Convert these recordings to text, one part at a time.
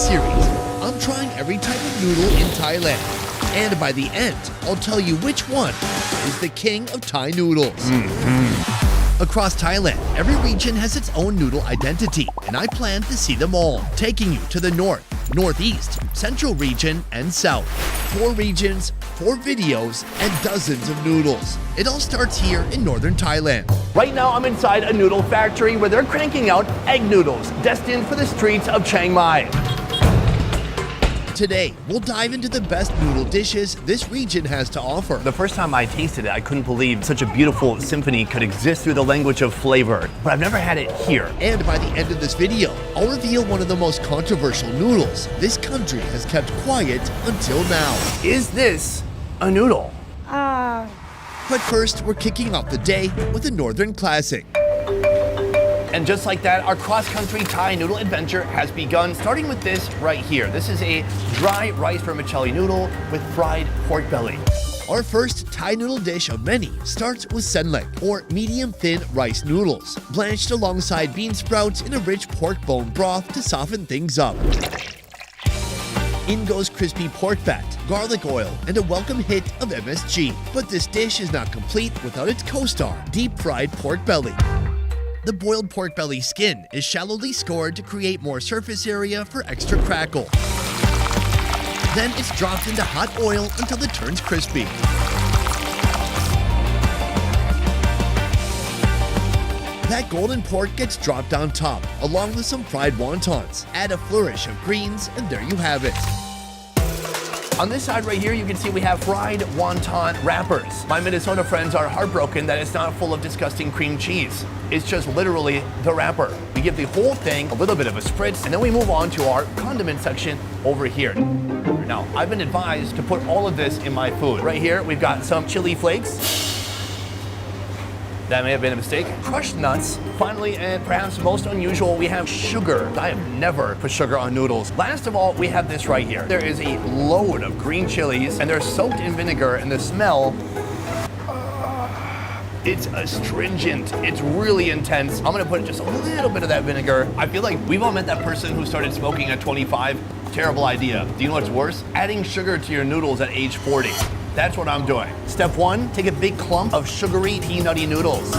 this series, I'm trying every type of noodle in Thailand. And by the end, I'll tell you which one is the king of Thai noodles. Across Thailand, every region has its own noodle identity, and I plan to see them all, taking you to the north, northeast, central region, and south. 4 regions, 4 videos, and dozens of noodles. It all starts here in northern Thailand. Right now, I'm inside a noodle factory where they're cranking out egg noodles, destined for the streets of Chiang Mai. Today, we'll dive into the best noodle dishes this region has to offer. The first time I tasted it, I couldn't believe such a beautiful symphony could exist through the language of flavor. But I've never had it here. And by the end of this video, I'll reveal one of the most controversial noodles this country has kept quiet until now. Is this a noodle? But first, we're kicking off the day with a northern classic. And just like that, our cross-country Thai noodle adventure has begun, starting with this right here. This is a dry rice vermicelli noodle with fried pork belly. Our first Thai noodle dish of many starts with senlek, or medium-thin rice noodles, blanched alongside bean sprouts in a rich pork bone broth to soften things up. In goes crispy pork fat, garlic oil, and a welcome hit of MSG. But this dish is not complete without its co-star, deep-fried pork belly. The boiled pork belly skin is shallowly scored to create more surface area for extra crackle. Then it's dropped into hot oil until it turns crispy. That golden pork gets dropped on top, along with some fried wontons. Add a flourish of greens, and there you have it. On this side right here, you can see we have fried wonton wrappers. My Minnesota friends are heartbroken that it's not full of disgusting cream cheese. It's just literally the wrapper. We give the whole thing a little bit of a spritz, and then we move on to our condiment section over here. Now, I've been advised to put all of this in my food. Right here, we've got some chili flakes. That may have been a mistake. Crushed nuts. Finally, and perhaps most unusual, we have sugar. I have never put sugar on noodles. Last of all, we have this right here. There is a load of green chilies, and they're soaked in vinegar, and the smell, it's astringent. It's really intense. I'm gonna put just a little bit of that vinegar. I feel like we've all met that person who started smoking at 25. Terrible idea. Do you know what's worse? Adding sugar to your noodles at age 40. That's what I'm doing. Step 1, take a big clump of sugary, peanutty noodles.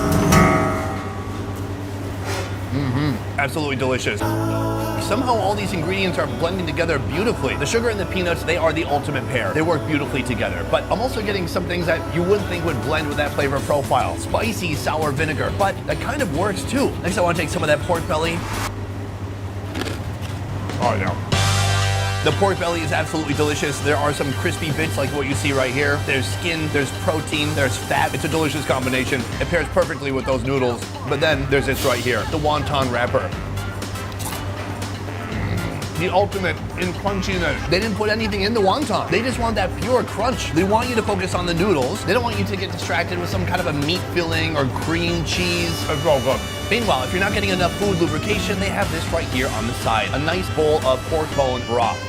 Absolutely delicious. Somehow all these ingredients are blending together beautifully. The sugar and the peanuts, they are the ultimate pair. They work beautifully together. But I'm also getting some things that you wouldn't think would blend with that flavor profile. Spicy, sour vinegar, but that kind of works too. Next, I want to take some of that pork belly. Oh, no. The pork belly is absolutely delicious. There are some crispy bits like what you see right here. There's skin, there's protein, there's fat. It's a delicious combination. It pairs perfectly with those noodles. But then there's this right here, the wonton wrapper. The ultimate in crunchiness. They didn't put anything in the wonton. They just want that pure crunch. They want you to focus on the noodles. They don't want you to get distracted with some kind of a meat filling or cream cheese. It's all good. Meanwhile, if you're not getting enough food lubrication, they have this right here on the side. A nice bowl of pork bone broth.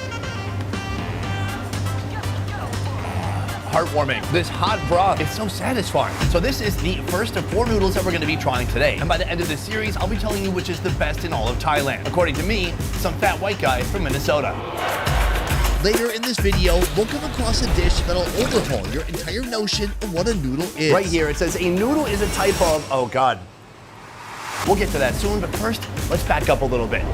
Heartwarming. This hot broth is so satisfying. So this is the first of 4 noodles that we're gonna be trying today. And by the end of this series, I'll be telling you which is the best in all of Thailand. According to me, some fat white guy from Minnesota. Later in this video, we'll come across a dish that'll overhaul your entire notion of what a noodle is. Right here, it says a noodle is a type of, oh God. We'll get to that soon, but first, let's back up a little bit.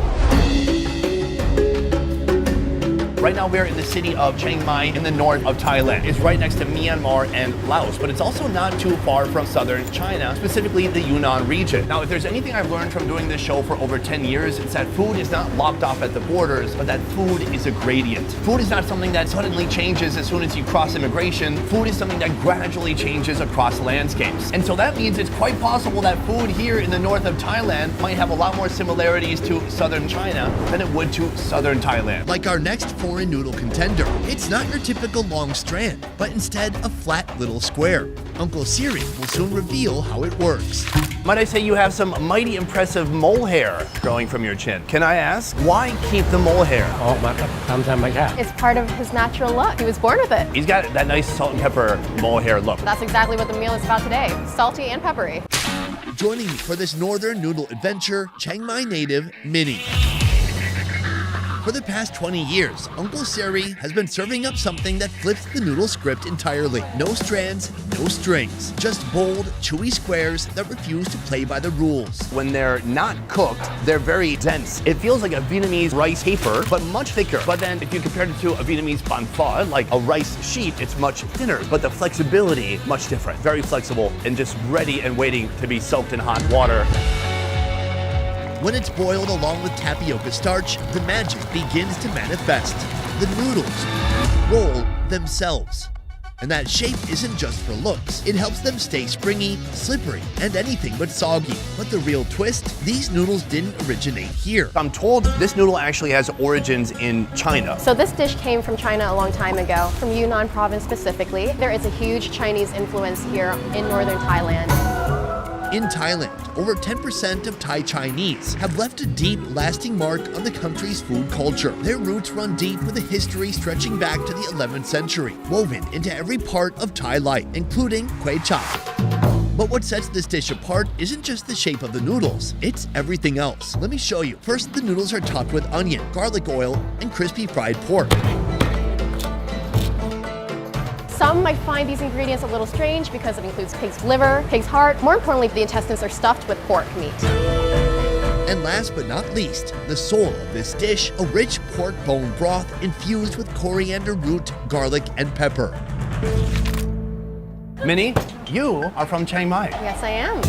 Right now we're in the city of Chiang Mai in the north of Thailand. It's right next to Myanmar and Laos, but it's also not too far from southern China, specifically the Yunnan region. Now, if there's anything I've learned from doing this show for over 10 years, it's that food is not locked off at the borders, but that food is a gradient. Food is not something that suddenly changes as soon as you cross immigration. Food is something that gradually changes across landscapes. And so that means it's quite possible that food here in the north of Thailand might have a lot more similarities to southern China than it would to southern Thailand. Like our next foreign noodle contender, it's not your typical long strand, but instead a flat little square. Uncle Siri will soon reveal how it works. Might I say you have some mighty impressive mole hair growing from your chin. Can I ask, why keep the mole hair? It's part of his natural look. He was born with it. He's got that nice salt and pepper mole hair look. That's exactly what the meal is about today. Salty and peppery. Joining me for this northern noodle adventure, Chiang Mai native Minnie. For the past 20 years, Uncle Siri has been serving up something that flips the noodle script entirely. No strands, no strings, just bold, chewy squares that refuse to play by the rules. When they're not cooked, they're very dense. It feels like a Vietnamese rice paper, but much thicker. But then if you compare it to a Vietnamese banh pho, like a rice sheet, it's much thinner. But the flexibility, much different. Very flexible and just ready and waiting to be soaked in hot water. When it's boiled along with tapioca starch, the magic begins to manifest. The noodles roll themselves. And that shape isn't just for looks. It helps them stay springy, slippery, and anything but soggy. But the real twist, these noodles didn't originate here. I'm told this noodle actually has origins in China. So this dish came from China a long time ago, from Yunnan province specifically. There is a huge Chinese influence here in northern Thailand. In Thailand, over 10% of Thai Chinese have left a deep, lasting mark on the country's food culture. Their roots run deep with a history stretching back to the 11th century, woven into every part of Thai life, including kway chap. But what sets this dish apart isn't just the shape of the noodles, it's everything else. Let me show you. First, the noodles are topped with onion, garlic oil, and crispy fried pork. Some might find these ingredients a little strange because it includes pig's liver, pig's heart. More importantly, the intestines are stuffed with pork meat. And last but not least, the soul of this dish, a rich pork bone broth infused with coriander root, garlic, and pepper. Minnie, you are from Chiang Mai. Yes, I am.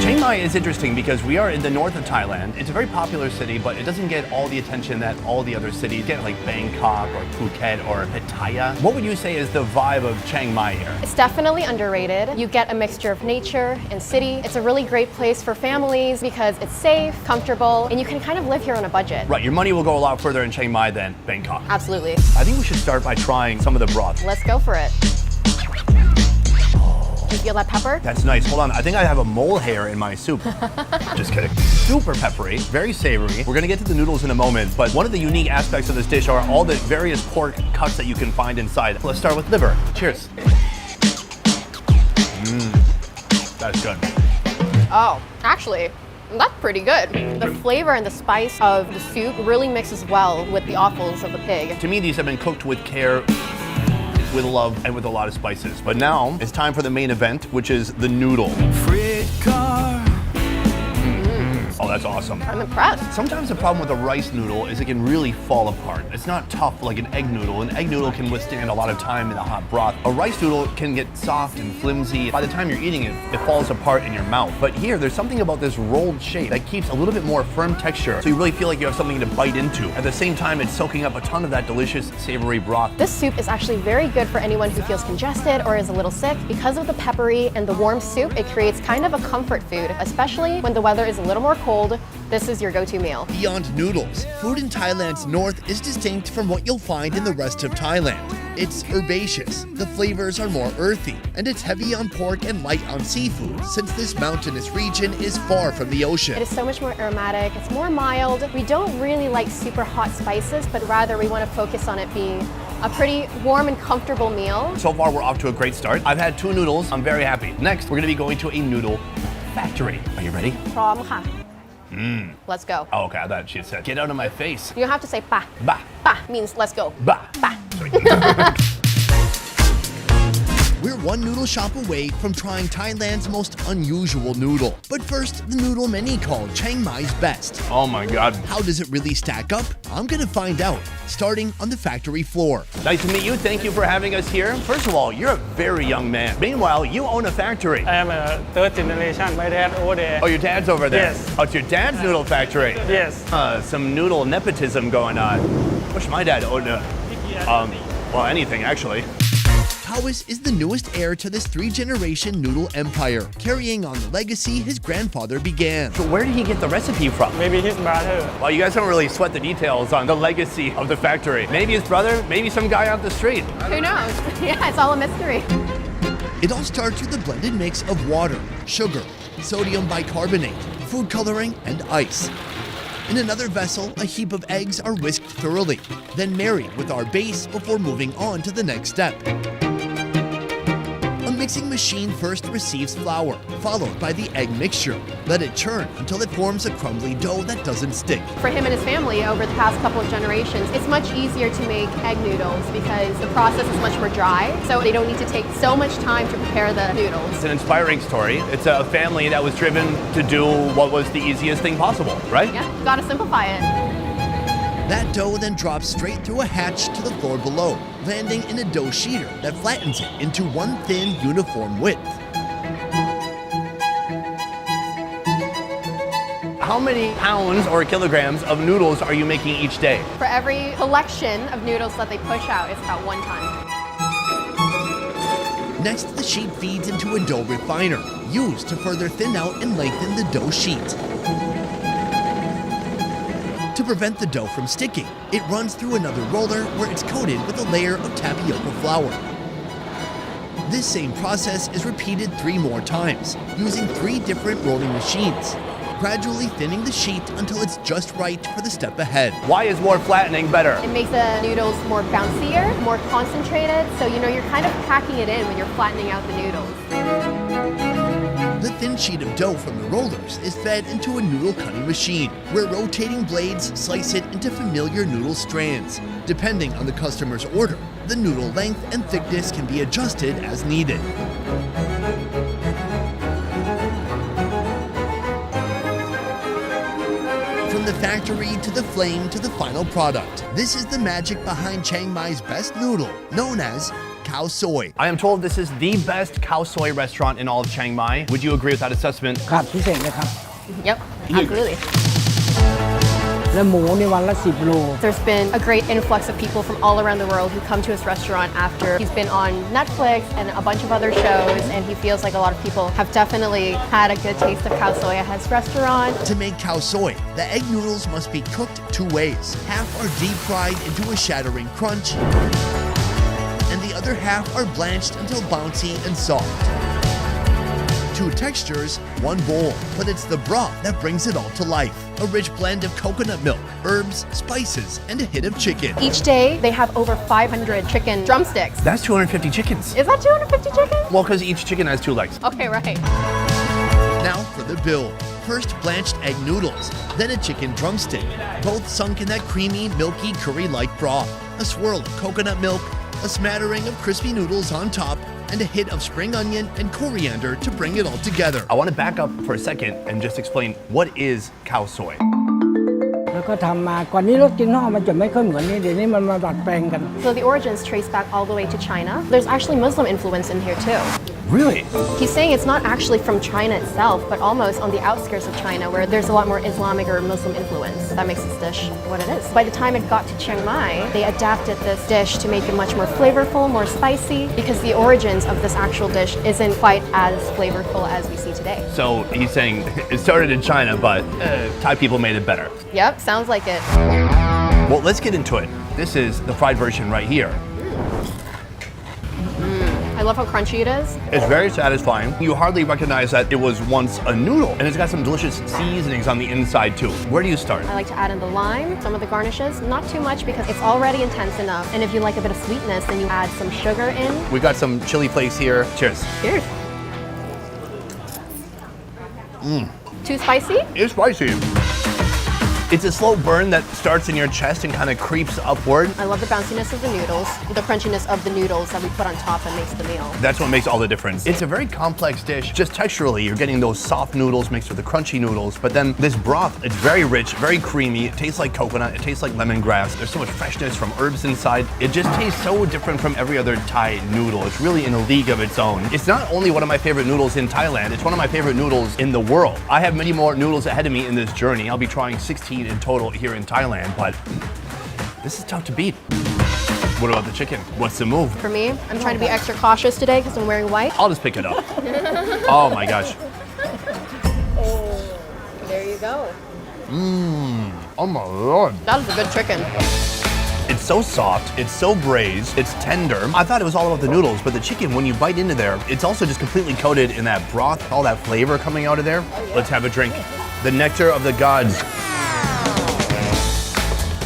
Chiang Mai is interesting because we are in the north of Thailand. It's a very popular city, but it doesn't get all the attention that all the other cities get, like Bangkok or Phuket or Pattaya. What would you say is the vibe of Chiang Mai here? It's definitely underrated. You get a mixture of nature and city. It's a really great place for families because it's safe, comfortable, and you can kind of live here on a budget. Right, your money will go a lot further in Chiang Mai than Bangkok. Absolutely. I think we should start by trying some of the broth. Let's go for it. You feel that pepper? That's nice. Hold on, I think I have a mole hair in my soup. Just kidding. Super peppery, very savory. We're gonna get to the noodles in a moment, but one of the unique aspects of this dish are all the various pork cuts that you can find inside. Let's start with liver. Cheers. That's good. Oh, actually, that's pretty good. The flavor and the spice of the soup really mixes well with the offals of the pig. To me, these have been cooked with care, with love, and with a lot of spices. But now it's time for the main event, which is the noodle. Oh, that's awesome. I'm impressed. Sometimes the problem with a rice noodle is it can really fall apart. It's not tough like an egg noodle. An egg noodle can withstand a lot of time in a hot broth. A rice noodle can get soft and flimsy. By the time you're eating it, it falls apart in your mouth. But here, there's something about this rolled shape that keeps a little bit more firm texture, so you really feel like you have something to bite into. At the same time, it's soaking up a ton of that delicious, savory broth. This soup is actually very good for anyone who feels congested or is a little sick. Because of the peppery and the warm soup, it creates kind of a comfort food, especially when the weather is a little more cold. This is your go-to meal. Beyond noodles, food in Thailand's north is distinct from what you'll find in the rest of Thailand. It's herbaceous, the flavors are more earthy, and it's heavy on pork and light on seafood, since this mountainous region is far from the ocean. It is so much more aromatic, it's more mild. We don't really like super hot spices, but rather we want to focus on it being a pretty warm and comfortable meal. So far, we're off to a great start. I've had 2 noodles, I'm very happy. Next, we're gonna be going to a noodle factory. Are you ready? พร้อมค่ะ Let's go. Oh, okay, I thought she said, get out of my face. You don't have to say pa. Bah, Pa means let's go. bah. Pa. We're one noodle shop away from trying Thailand's most unusual noodle. But first, the noodle many call Chiang Mai's best. Oh my God. How does it really stack up? I'm gonna find out, starting on the factory floor. Nice to meet you. Thank you for having us here. First of all, you're a very young man. Meanwhile, you own a factory. I am a third generation. My dad over there. Oh, your dad's over there? Yes. Oh, it's your dad's noodle factory? Yes. Some noodle nepotism going on. Wish my dad owned well, anything actually. Taoist is the newest heir to this 3-generation noodle empire, carrying on the legacy his grandfather began. So where did he get the recipe from? Maybe his brother. Well, you guys don't really sweat the details on the legacy of the factory. Maybe his brother, maybe some guy off the street. Who knows? Yeah, it's all a mystery. It all starts with a blended mix of water, sugar, sodium bicarbonate, food coloring, and ice. In another vessel, a heap of eggs are whisked thoroughly, then married with our base before moving on to the next step. A mixing machine first receives flour, followed by the egg mixture. Let it churn until it forms a crumbly dough that doesn't stick. For him and his family, over the past couple of generations, it's much easier to make egg noodles because the process is much more dry, so they don't need to take so much time to prepare the noodles. It's an inspiring story. It's a family that was driven to do what was the easiest thing possible, right? Yeah, gotta simplify it. That dough then drops straight through a hatch to the floor below, landing in a dough sheeter that flattens it into one thin, uniform width. How many pounds or kilograms of noodles are you making each day? For every collection of noodles that they push out, it's about 1 ton. Next, the sheet feeds into a dough refiner, used to further thin out and lengthen the dough sheet. To prevent the dough from sticking, it runs through another roller where it's coated with a layer of tapioca flour. This same process is repeated 3 more times, using 3 different rolling machines, gradually thinning the sheet until it's just right for the step ahead. Why is more flattening better? It makes the noodles more bouncier, more concentrated, so you're kind of packing it in when you're flattening out the noodles. The thin sheet of dough from the rollers is fed into a noodle cutting machine, where rotating blades slice it into familiar noodle strands. Depending on the customer's order, the noodle length and thickness can be adjusted as needed. From the factory to the flame to the final product, this is the magic behind Chiang Mai's best noodle, known as khao soi. I am told this is the best khao soi restaurant in all of Chiang Mai. Would you agree with that assessment? ครับพิเศษเลยครับ Yep, absolutely. และหมูในวันละ10 โล There's been a great influx of people from all around the world who come to his restaurant after he's been on Netflix and a bunch of other shows, and he feels like a lot of people have definitely had a good taste of khao soi at his restaurant. To make khao soi, the egg noodles must be cooked 2 ways. Half are deep fried into a shattering crunch, and the other half are blanched until bouncy and soft. 2 textures, 1 bowl, but it's the broth that brings it all to life. A rich blend of coconut milk, herbs, spices, and a hit of chicken. Each day, they have over 500 chicken drumsticks. That's 250 chickens. Is that 250 chickens? Well, because each chicken has 2 legs. Okay, right. Now for the bill. First blanched egg noodles, then a chicken drumstick, both sunk in that creamy, milky, curry-like broth. A swirl of coconut milk, a smattering of crispy noodles on top, and a hit of spring onion and coriander to bring it all together. I want to back up for a second and just explain what is khao soi. แล้วก็ทำมาก่อนนี้รสกินนอกมันจะไม่ค่อยเหมือนนี้เดี๋ยวนี้มันมาดัดแปลงกัน So the origins trace back all the way to China. There's actually Muslim influence in here too. Really? He's saying it's not actually from China itself, but almost on the outskirts of China where there's a lot more Islamic or Muslim influence. That makes this dish what it is. By the time it got to Chiang Mai, they adapted this dish to make it much more flavorful, more spicy, because the origins of this actual dish isn't quite as flavorful as we see today. So he's saying it started in China, but Thai people made it better. Yep, sounds like it. Well, let's get into it. This is the fried version right here. I love how crunchy it is. It's very satisfying. You hardly recognize that it was once a noodle, and it's got some delicious seasonings on the inside too. Where do you start? I like to add in the lime, some of the garnishes, not too much because it's already intense enough. And if you like a bit of sweetness, then you add some sugar in. We got some chili flakes here. Cheers. Cheers. Too spicy? It's spicy. It's a slow burn that starts in your chest and kind of creeps upward. I love the bounciness of the noodles, the crunchiness of the noodles that we put on top that makes the meal. That's what makes all the difference. It's a very complex dish. Just texturally, you're getting those soft noodles mixed with the crunchy noodles, but then this broth, it's very rich, very creamy. It tastes like coconut. It tastes like lemongrass. There's so much freshness from herbs inside. It just tastes so different from every other Thai noodle. It's really in a league of its own. It's not only one of my favorite noodles in Thailand, it's one of my favorite noodles in the world. I have many more noodles ahead of me in this journey. I'll be trying 16 in total here in Thailand, but this is tough to beat. What about the chicken? What's the move? For me, I'm trying to be extra cautious today because I'm wearing white. I'll just pick it up. Oh my gosh. There you go. Oh my lord. That is a good chicken. It's so soft, it's so braised, it's tender. I thought it was all about the noodles, but the chicken, when you bite into there, it's also just completely coated in that broth, all that flavor coming out of there. Let's have a drink. The nectar of the gods.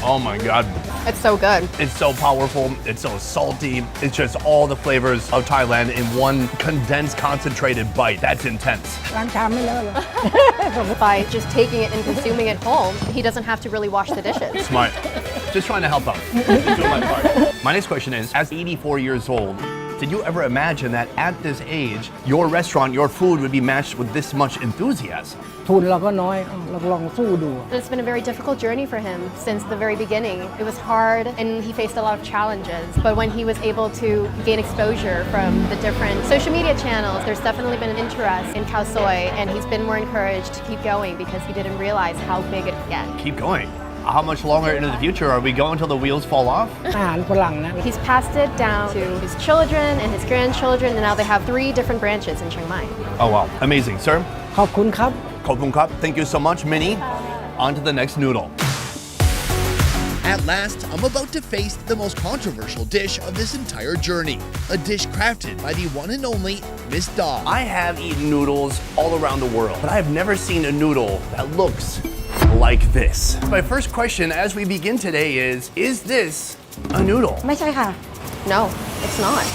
Oh my God. It's so good. It's so powerful, it's so salty. It's just all the flavors of Thailand in one condensed, concentrated bite. That's intense. ล้างชามไม่เลอะเลย By just taking it and consuming it whole, he doesn't have to really wash the dishes. Smart. Just trying to help out. Doing my part. My next question is, as 84 years old, did you ever imagine that at this age, your restaurant, your food would be matched with this much enthusiasm? ทุนเราก็น้อยเราลองสู้ดู It's been a very difficult journey for him since the very beginning. It was hard and he faced a lot of challenges. But when he was able to gain exposure from the different social media channels, there's definitely been an interest in khao soi, and he's been more encouraged to keep going because he didn't realize how big it could get. Keep going. How much longer into the future are we going until the wheels fall off? อาหารฝรั่งนะ He's passed it down to his children and his grandchildren, and now they have 3 different branches in Chiang Mai. Oh wow, amazing, sir. ขอบคุณครับ Kopung Kap, thank you so much, Minnie. On to the next noodle. At last, I'm about to face the most controversial dish of this entire journey. A dish crafted by the one and only Miss Da. I have eaten noodles all around the world, but I have never seen a noodle that looks like this. My first question as we begin today is this a noodle? ไม่ใช่ค่ะ No, it's not.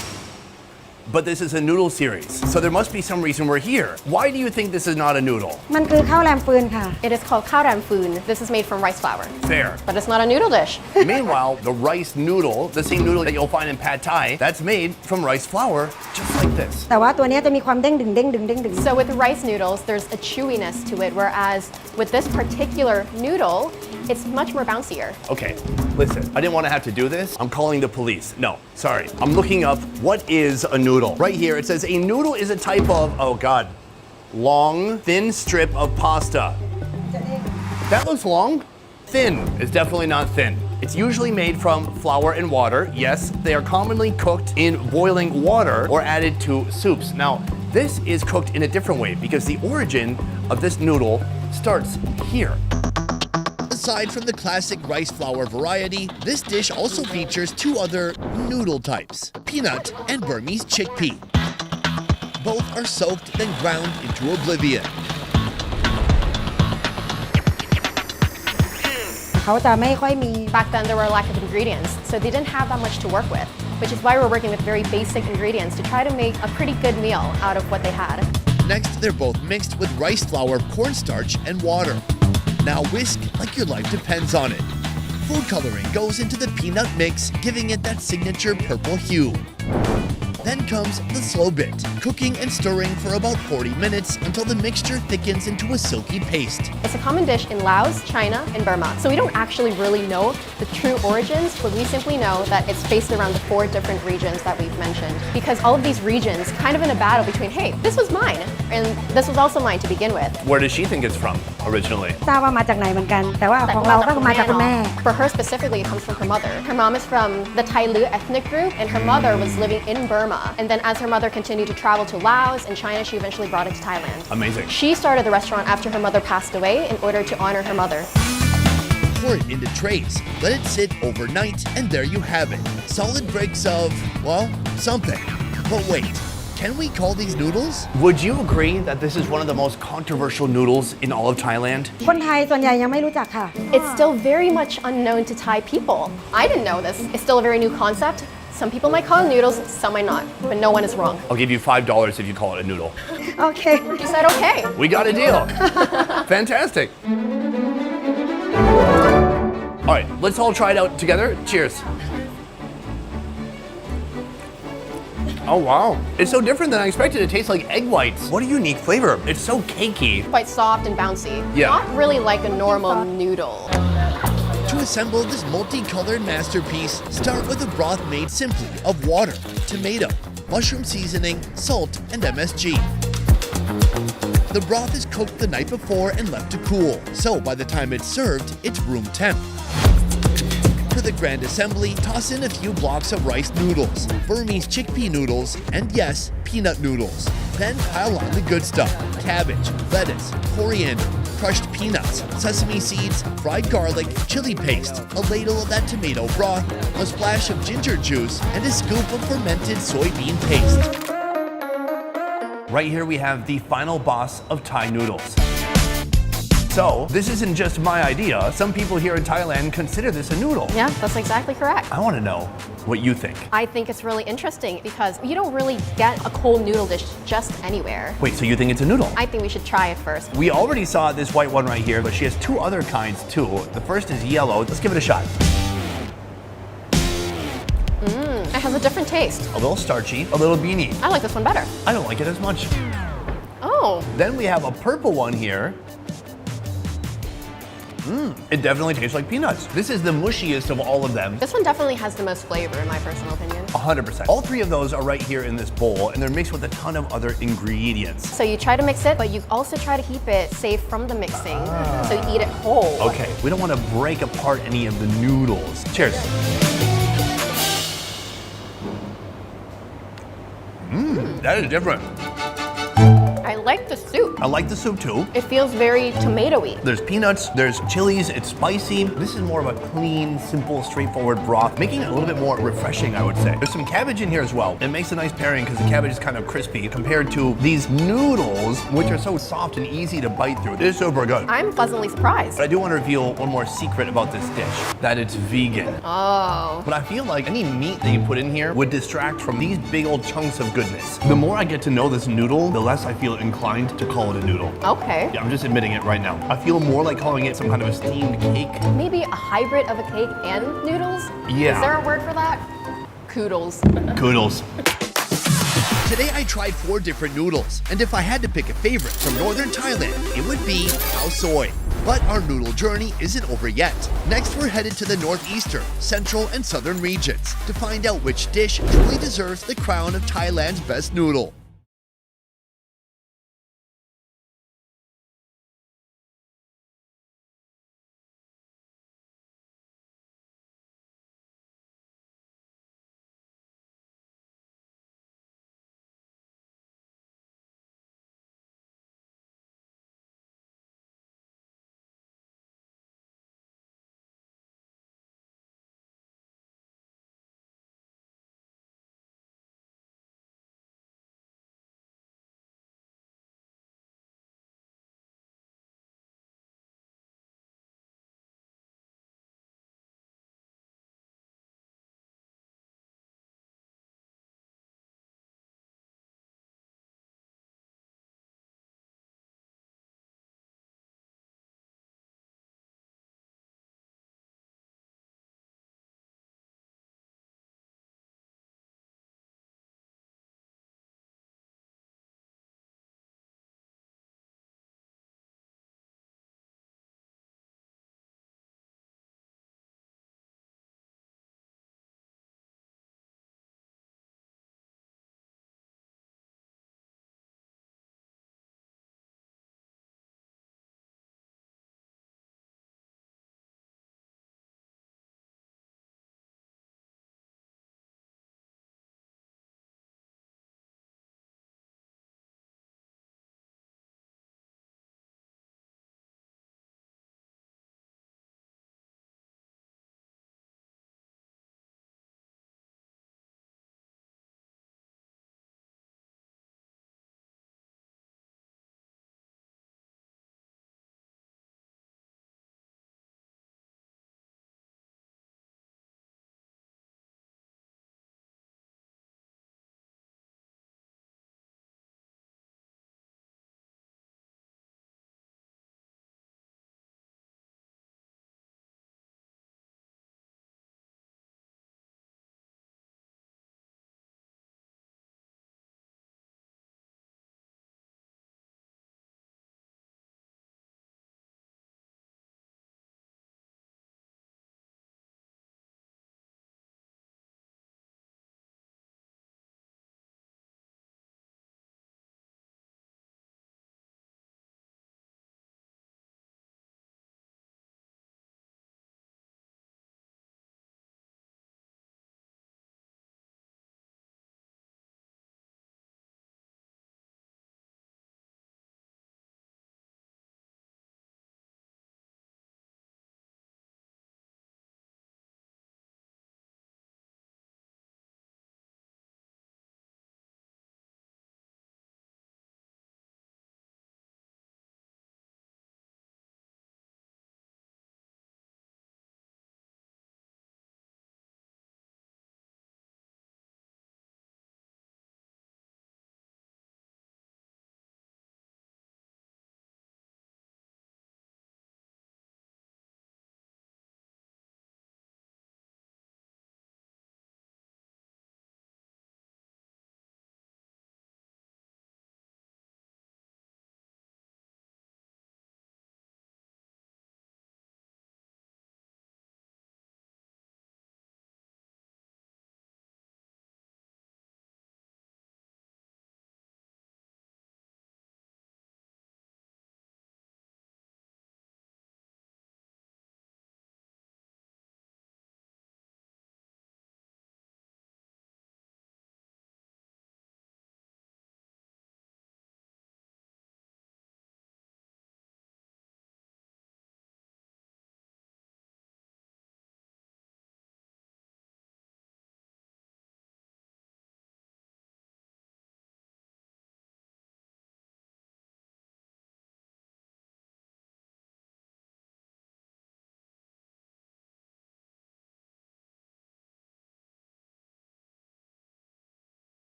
But this is a noodle series, so there must be some reason we're here. Why do you think this is not a noodle? มันคือข้าวแรมฟืนค่ะ It is called khao ram foon. This is made from rice flour. Fair. But it's not a noodle dish. Meanwhile, the rice noodle, the same noodle that you'll find in pad thai, that's made from rice flour, just like this. แต่ว่าตัวเนี้ยจะมีความเด้งดึงเด้งดึงเด้งดึง So with rice noodles, there's a chewiness to it, whereas with this particular noodle, it's much more bouncier. Okay, listen, I didn't want to have to do this. I'm calling the police. No, sorry. I'm looking up what is a noodle. Right here, it says a noodle is a type of, oh God, long, thin strip of pasta. That looks long. Thin is definitely not thin. It's usually made from flour and water. Yes, they are commonly cooked in boiling water or added to soups. Now, this is cooked in a different way because the origin of this noodle starts here. Aside from the classic rice flour variety, this dish also features 2 other noodle types, peanut and Burmese chickpea. Both are soaked then ground into oblivion. เขาจะไม่ค่อยมี Back then, there were a lack of ingredients, so they didn't have that much to work with, which is why we're working with very basic ingredients to try to make a pretty good meal out of what they had. Next, they're both mixed with rice flour, cornstarch, and water. Now whisk like your life depends on it. Food coloring goes into the peanut mix, giving it that signature purple hue. Then comes the slow bit, cooking and stirring for about 40 minutes until the mixture thickens into a silky paste. It's a common dish in Laos, China, and Burma. So we don't actually really know the true origins, but we simply know that it's based around the 4 different regions that we've mentioned. Because all of these regions kind of in a battle between, hey, this was mine, and this was also mine to begin with. Where does she think it's from originally? ทราบว่ามาจากไหนเหมือนกัน แต่ว่าของเราก็มาจากคุณแม่ For her specifically, it comes from her mother. Her mom is from the Thai Lu ethnic group, and her mother was living in Burma. And then as her mother continued to travel to Laos and China, she eventually brought it to Thailand. Amazing. She started the restaurant after her mother passed away in order to honor her mother. Pour it into trays, let it sit overnight, and there you have it. Solid breaks of, well, something. But wait, can we call these noodles? Would you agree that this is one of the most controversial noodles in all of Thailand? คนไทยส่วนใหญ่ยังไม่รู้จักค่ะ It's still very much unknown to Thai people. I didn't know this. It's still a very new concept. Some people might call it noodles, some might not, but no one is wrong. I'll give you $5 if you call it a noodle. โอเค She said okay. We got a deal. Fantastic. All right, let's all try it out together. Cheers. Oh wow, it's so different than I expected. It tastes like egg whites. What a unique flavor. It's so cakey. Quite soft and bouncy. Yeah. Not really like a normal noodle. To assemble this multicolored masterpiece, start with a broth made simply of water, tomato, mushroom seasoning, salt, and MSG. The broth is cooked the night before and left to cool, so by the time it's served, it's room temp. For the grand assembly, toss in a few blocks of rice noodles, Burmese chickpea noodles, and yes, peanut noodles. Then pile on the good stuff, cabbage, lettuce, coriander, crushed peanuts, sesame seeds, fried garlic, chili paste, a ladle of that tomato broth, a splash of ginger juice, and a scoop of fermented soybean paste. Right here we have the final boss of Thai noodles. So this isn't just my idea. Some people here in Thailand consider this a noodle. Yeah, that's exactly correct. I want to know what you think. I think it's really interesting because you don't really get a cold noodle dish just anywhere. Wait, so you think it's a noodle? I think we should try it first. We already saw this white one right here, but she has two other kinds too. The first is yellow. Let's give it a shot. It has a different taste. A little starchy, a little beany. I like this one better. I don't like it as much. Oh, Then we have a purple one here. It definitely tastes like peanuts. This is the mushiest of all of them. this one definitely has the most flavor in my personal opinion. 100%. All three of those are right here in this bowl, and they're mixed with a ton of other ingredients. So you try to mix it, but you also try to keep it safe from the mixing. So you eat it whole. Okay, we don't want to break apart any of the noodles. Cheers. That is different. I like the soup. I like the soup too. It feels very tomatoey. There's peanuts, there's chilies, it's spicy. This is more of a clean, simple, straightforward broth, making it a little bit more refreshing, I would say. There's some cabbage in here as well. It makes a nice pairing because the cabbage is kind of crispy compared to these noodles, which are so soft and easy to bite through. It is super good. I'm pleasantly surprised. But I do want to reveal one more secret about this dish, that it's vegan. Oh. But I feel like any meat that you put in here would distract from these big old chunks of goodness. The more I get to know this noodle, the less I feel inclined to call it a noodle. Okay. Yeah, I'm just admitting it right now. I feel more like calling it some kind of a steamed cake. Maybe a hybrid of a cake and noodles? Yeah. Is there a word for that? Koodles. Kudos. Today I tried 4 different noodles, and if I had to pick a favorite from northern Thailand, it would be khao soi. But our noodle journey isn't over yet. Next, we're headed to the northeastern, central, and southern regions to find out which dish truly deserves the crown of Thailand's best noodle.